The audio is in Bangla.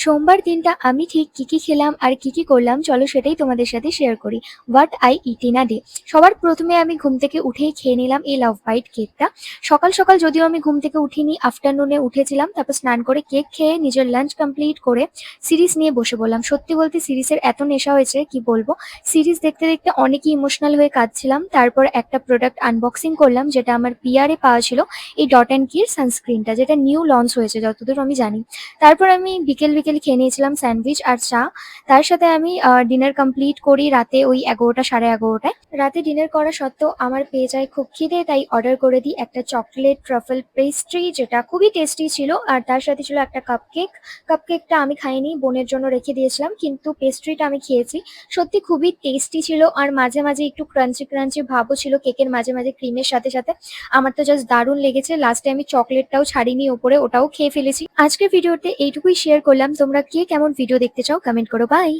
সোমবার দিনটা আমি ঠিক কি খেলাম আর কি করলাম চলো সেটাই তোমাদের সাথে শেয়ার করি। What I it in a day. সবার প্রথমে আমি ঘুম থেকে উঠেই খেয়ে নিলাম এই লাভ বাইট কেকটা। সকাল সকাল যদিও আমি ঘুম থেকে উঠিনি, আফটারনুনে উঠেছিলাম, তারপর স্নান করে কেক খেয়ে নিজের লাঞ্চ কমপ্লিট করে সিরিজ নিয়ে বসে বললাম। সত্যি বলতে সিরিজের এত নেশা হয়েছে কি বলবো। সিরিজ দেখতে দেখতে অনেকই ইমোশনাল হয়ে কাঁদছিলাম। তারপর একটা প্রোডাক্ট আনবক্সিং করলাম যেটা আমার পিআরে পাওয়া ছিল, এই ডট অ্যান্ড কির সানস্ক্রিনটা, যেটা নিউ লঞ্চ হয়েছে যতদূর আমি জানি। তারপর আমি বিকেল খেয়ে নিয়েছিলাম স্যান্ডউইচ আর চা। তার সাথে আমি ডিনার কমপ্লিট করি রাতে ওই 11টা সাড়ে 11টায়। রাতে ডিনার করা সত্ত্বেও আমার পেয়ে যায় খুব খিদে, তাই অর্ডার করে দিই একটা চকলেট ট্রাফল পেস্ট্রি, যেটা খুবই টেস্টি ছিল। আর তার সাথে ছিল একটা কাপকেক। কাপকেকটা আমি খাইনি, বোনের জন্য রেখে দিয়েছিলাম, কিন্তু পেস্ট্রিটা আমি খেয়েছি। সত্যি খুবই টেস্টি ছিল, আর মাঝে মাঝে একটু ক্রাঞ্চি ক্রাঞ্চি ভাবও ছিল কেকের মাঝে মাঝে ক্রিমের সাথে সাথে। আমার তো জাস্ট দারুণ লেগেছে। লাস্টে আমি চকলেটটাও ছাড়িনি ওপরে, ওটাও খেয়ে ফেলেছি। আজকের ভিডিওতে এইটুকুই শেয়ার করলাম। তোমরা কে কেমন ভিডিও দেখতে চাও কমেন্ট করো। বাই।